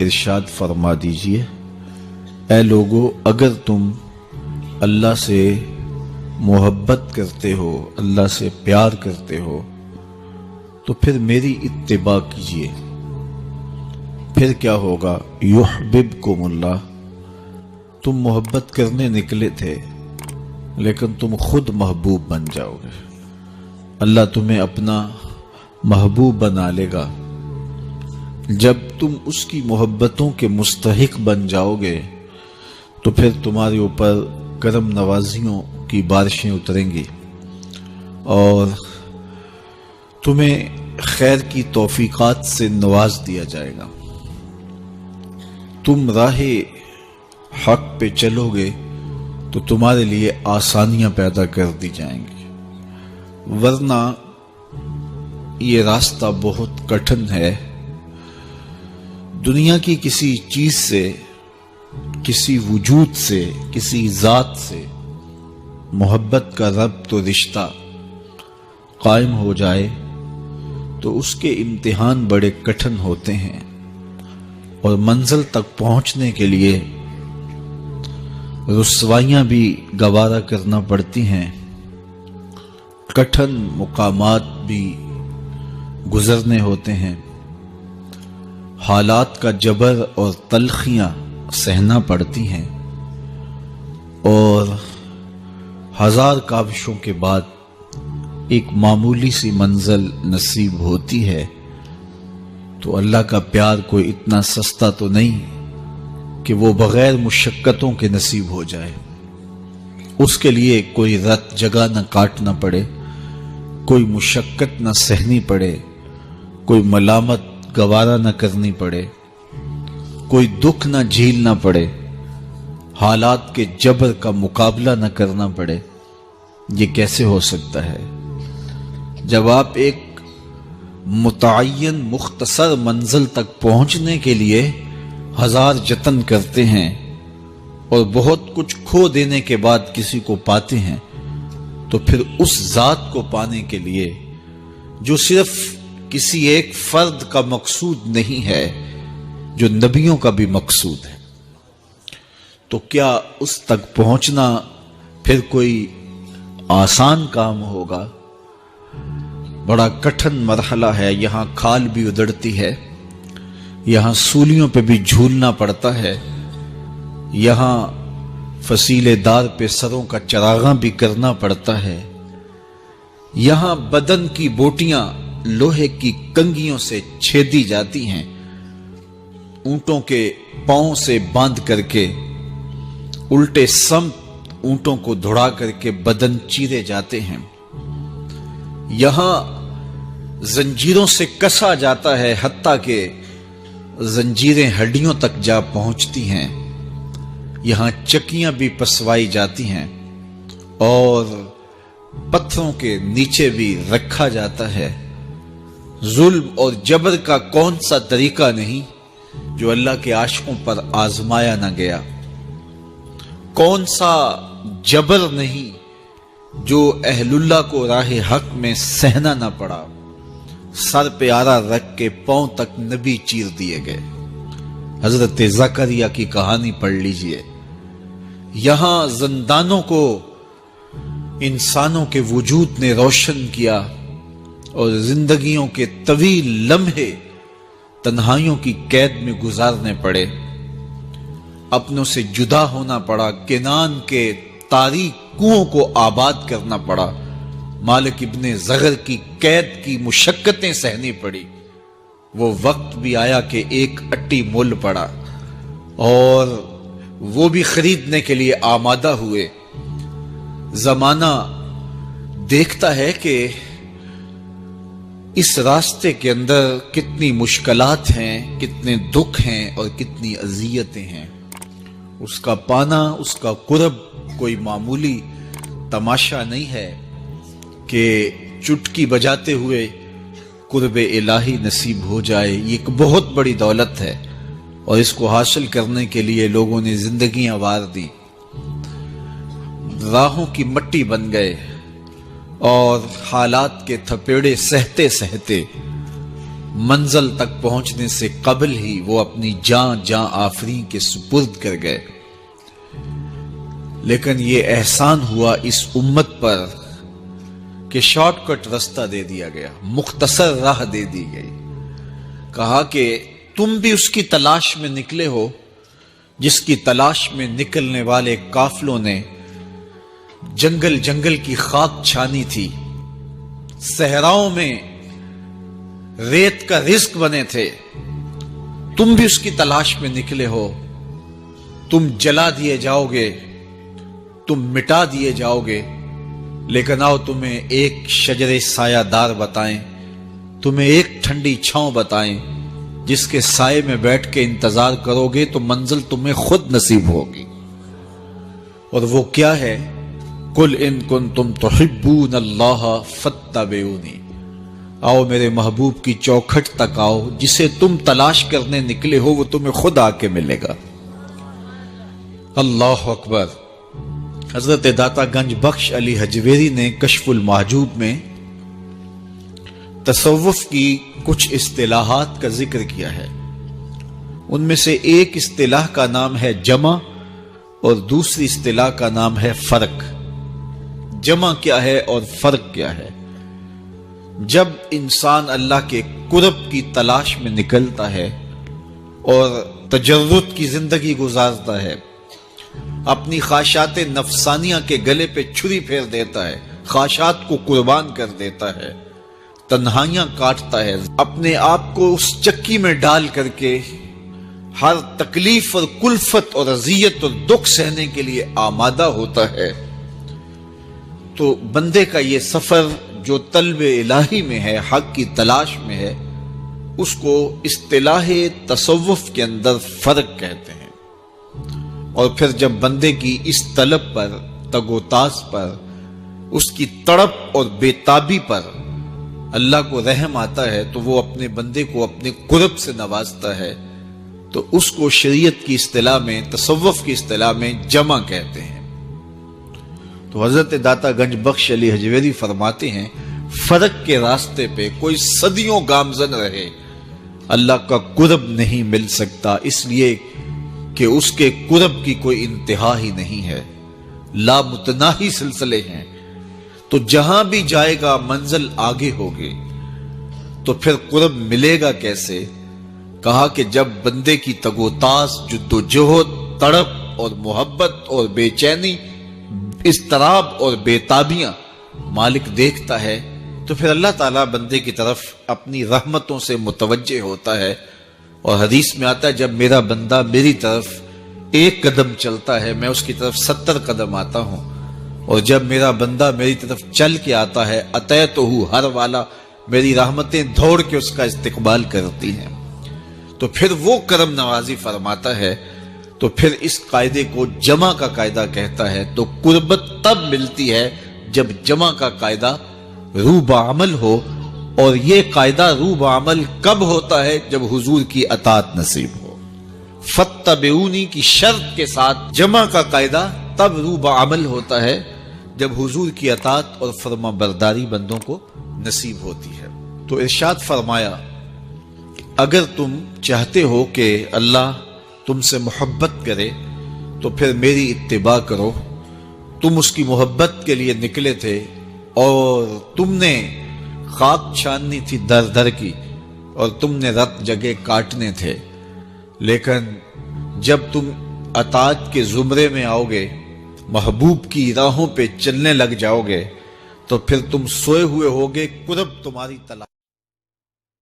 ارشاد فرما دیجئے، اے لوگو اگر تم اللہ سے محبت کرتے ہو، اللہ سے پیار کرتے ہو تو پھر میری اتباع کیجئے۔ پھر کیا ہوگا؟ یحببکم اللہ، تم محبت کرنے نکلے تھے لیکن تم خود محبوب بن جاؤ گے، اللہ تمہیں اپنا محبوب بنا لے گا۔ جب تم اس کی محبتوں کے مستحق بن جاؤ گے تو پھر تمہارے اوپر کرم نوازیوں کی بارشیں اتریں گی اور تمہیں خیر کی توفیقات سے نواز دیا جائے گا۔ تم راہ حق پہ چلو گے تو تمہارے لیے آسانیاں پیدا کر دی جائیں گی، ورنہ یہ راستہ بہت کٹھن ہے۔ دنیا کی کسی چیز سے، کسی وجود سے، کسی ذات سے محبت کا ربط و رشتہ قائم ہو جائے تو اس کے امتحان بڑے کٹھن ہوتے ہیں اور منزل تک پہنچنے کے لیے رسوائیاں بھی گوارا کرنا پڑتی ہیں، کٹھن مقامات بھی گزرنے ہوتے ہیں، حالات کا جبر اور تلخیاں سہنا پڑتی ہیں، اور ہزار کاوشوں کے بعد ایک معمولی سی منزل نصیب ہوتی ہے۔ تو اللہ کا پیار کوئی اتنا سستا تو نہیں کہ وہ بغیر مشقتوں کے نصیب ہو جائے، اس کے لیے کوئی رت جگہ نہ کاٹنا پڑے، کوئی مشقت نہ سہنی پڑے، کوئی ملامت گوارا نہ کرنی پڑے، کوئی دکھ نہ جھیلنا پڑے، حالات کے جبر کا مقابلہ نہ کرنا پڑے۔ یہ کیسے ہو سکتا ہے؟ جب آپ ایک متعین مختصر منزل تک پہنچنے کے لیے ہزار جتن کرتے ہیں اور بہت کچھ کھو دینے کے بعد کسی کو پاتے ہیں، تو پھر اس ذات کو پانے کے لیے جو صرف کسی ایک فرد کا مقصود نہیں ہے، جو نبیوں کا بھی مقصود ہے، تو کیا اس تک پہنچنا پھر کوئی آسان کام ہوگا؟ بڑا کٹھن مرحلہ ہے۔ یہاں کھال بھی ادڑتی ہے، یہاں سولیوں پہ بھی جھولنا پڑتا ہے، یہاں فصیلے دار پہ سروں کا چراغاں بھی کرنا پڑتا ہے، یہاں بدن کی بوٹیاں لوہے کی کنگھیوں سے چھیدی جاتی ہیں، اونٹوں کے پاؤں سے باندھ کر کے الٹے سمت اونٹوں کو دھڑا کر کے بدن چیرے جاتے ہیں، یہاں زنجیروں سے کسا جاتا ہے حتیٰ کہ زنجیریں ہڈیوں تک جا پہنچتی ہیں، یہاں چکیاں بھی پسوائی جاتی ہیں اور پتھروں کے نیچے بھی رکھا جاتا ہے۔ ظلم اور جبر کا کون سا طریقہ نہیں جو اللہ کے عاشقوں پر آزمایا نہ گیا؟ کون سا جبر نہیں جو اہل اللہ کو راہ حق میں سہنا نہ پڑا؟ سر پہ آرا رکھ کے پاؤں تک نبی چیر دیے گئے۔ حضرت زکریا کی کہانی پڑھ لیجئے۔ یہاں زندانوں کو انسانوں کے وجود نے روشن کیا اور زندگیوں کے طویل لمحے تنہائیوں کی قید میں گزارنے پڑے، اپنوں سے جدا ہونا پڑا، کنان کے تاریک کنووں کو آباد کرنا پڑا، مالک ابن زغر کی قید کی مشقتیں سہنی پڑی۔ وہ وقت بھی آیا کہ ایک اٹی مول پڑا اور وہ بھی خریدنے کے لیے آمادہ ہوئے۔ زمانہ دیکھتا ہے کہ اس راستے کے اندر کتنی مشکلات ہیں، کتنے دکھ ہیں اور کتنی اذیتیں ہیں۔ اس کا پانا، اس کا قرب کوئی معمولی تماشا نہیں ہے کہ چٹکی بجاتے ہوئے قرب الہی نصیب ہو جائے۔ یہ ایک بہت بڑی دولت ہے اور اس کو حاصل کرنے کے لیے لوگوں نے زندگیاں وار دی، راہوں کی مٹی بن گئے اور حالات کے تھپیڑے سہتے سہتے منزل تک پہنچنے سے قبل ہی وہ اپنی جاں آفرین کے سپرد کر گئے۔ لیکن یہ احسان ہوا اس امت پر کہ شارٹ کٹ رستہ دے دیا گیا، مختصر راہ دے دی گئی۔ کہا کہ تم بھی اس کی تلاش میں نکلے ہو جس کی تلاش میں نکلنے والے قافلوں نے جنگل کی خاک چھانی تھی، صحراؤں میں ریت کا رزق بنے تھے، تم بھی اس کی تلاش میں نکلے ہو۔ تم جلا دیے جاؤ گے، تم مٹا دیے جاؤ گے، لیکن آؤ تمہیں ایک شجر سایہ دار بتائیں، تمہیں ایک ٹھنڈی چھاؤں بتائیں جس کے سائے میں بیٹھ کے انتظار کرو گے تو منزل تمہیں خود نصیب ہوگی۔ اور وہ کیا ہے؟ قُلْ إِن كُنتُمْ تُحِبُّونَ اللَّهَ فَاتَّبِعُونِی، آؤ میرے محبوب کی چوکھٹ تک آؤ، جسے تم تلاش کرنے نکلے ہو وہ تمہیں خود آ کے ملے گا۔ اللہ اکبر۔ حضرت داتا گنج بخش علی حجویری نے کشف المحجوب میں تصوف کی کچھ اصطلاحات کا ذکر کیا ہے۔ ان میں سے ایک اصطلاح کا نام ہے جمع اور دوسری اصطلاح کا نام ہے فرق۔ جمع کیا ہے اور فرق کیا ہے؟ جب انسان اللہ کے قرب کی تلاش میں نکلتا ہے اور تجرد کی زندگی گزارتا ہے، اپنی خواہشات نفسانیہ کے گلے پہ چھری پھیر دیتا ہے، خواہشات کو قربان کر دیتا ہے، تنہائیاں کاٹتا ہے، اپنے آپ کو اس چکی میں ڈال کر کے ہر تکلیف اور کلفت اور اذیت اور دکھ سہنے کے لیے آمادہ ہوتا ہے، تو بندے کا یہ سفر جو طلب الہی میں ہے، حق کی تلاش میں ہے، اس کو اصطلاح تصوف کے اندر فرق کہتے ہیں۔ اور پھر جب بندے کی اس طلب پر، تگ و تاز پر، اس کی تڑپ اور بے تابی پر اللہ کو رحم آتا ہے تو وہ اپنے بندے کو اپنے قرب سے نوازتا ہے، تو اس کو شریعت کی اصطلاح میں، تصوف کی اصطلاح میں جمع کہتے ہیں۔ تو حضرت داتا گنج بخش علی حجویری فرماتے ہیں فرق کے راستے پہ کوئی صدیوں گامزن رہے، اللہ کا قرب نہیں مل سکتا، اس لیے کہ اس کے قرب کی کوئی انتہا ہی نہیں ہے، لامتناہی سلسلے ہیں۔ تو جہاں بھی جائے گا منزل آگے ہوگی، تو پھر قرب ملے گا کیسے؟ کہا کہ جب بندے کی تگ و تاز، جد و جہد، تڑپ اور محبت اور بے چینی، اضطراب اور بے تابیاں مالک دیکھتا ہے تو پھر اللہ تعالیٰ بندے کی طرف اپنی رحمتوں سے متوجہ ہوتا ہے۔ اور حدیث میں آتا ہے جب میرا بندہ میری طرف ایک قدم چلتا ہے میں اس کی طرف 70 قدم آتا ہوں، اور جب میرا بندہ میری طرف چل کے آتا ہے اتیتہ ہر والا، میری رحمتیں دوڑ کے اس کا استقبال کرتی ہیں، تو پھر وہ کرم نوازی فرماتا ہے۔ تو پھر اس قاعدے کو جمع کا قاعدہ کہتا ہے۔ تو قربت تب ملتی ہے جب جمع کا قاعدہ رو بعمل ہو، اور یہ قاعدہ رو بعمل کب ہوتا ہے؟ جب حضور کی اطاعت نصیب ہو۔ فاتبعونی کی شرط کے ساتھ جمع کا قاعدہ تب رو بعمل ہوتا ہے جب حضور کی اطاعت اور فرما برداری بندوں کو نصیب ہوتی ہے۔ تو ارشاد فرمایا اگر تم چاہتے ہو کہ اللہ تم سے محبت کرے تو پھر میری اتباع کرو۔ تم اس کی محبت کے لیے نکلے تھے اور تم نے خاک چھاننی تھی در در کی، اور تم نے رت جگہ کاٹنے تھے، لیکن جب تم اطاعت کے زمرے میں آؤ گے، محبوب کی راہوں پہ چلنے لگ جاؤ گے، تو پھر تم سوئے ہوئے ہوگے، قرب تمہاری تلاش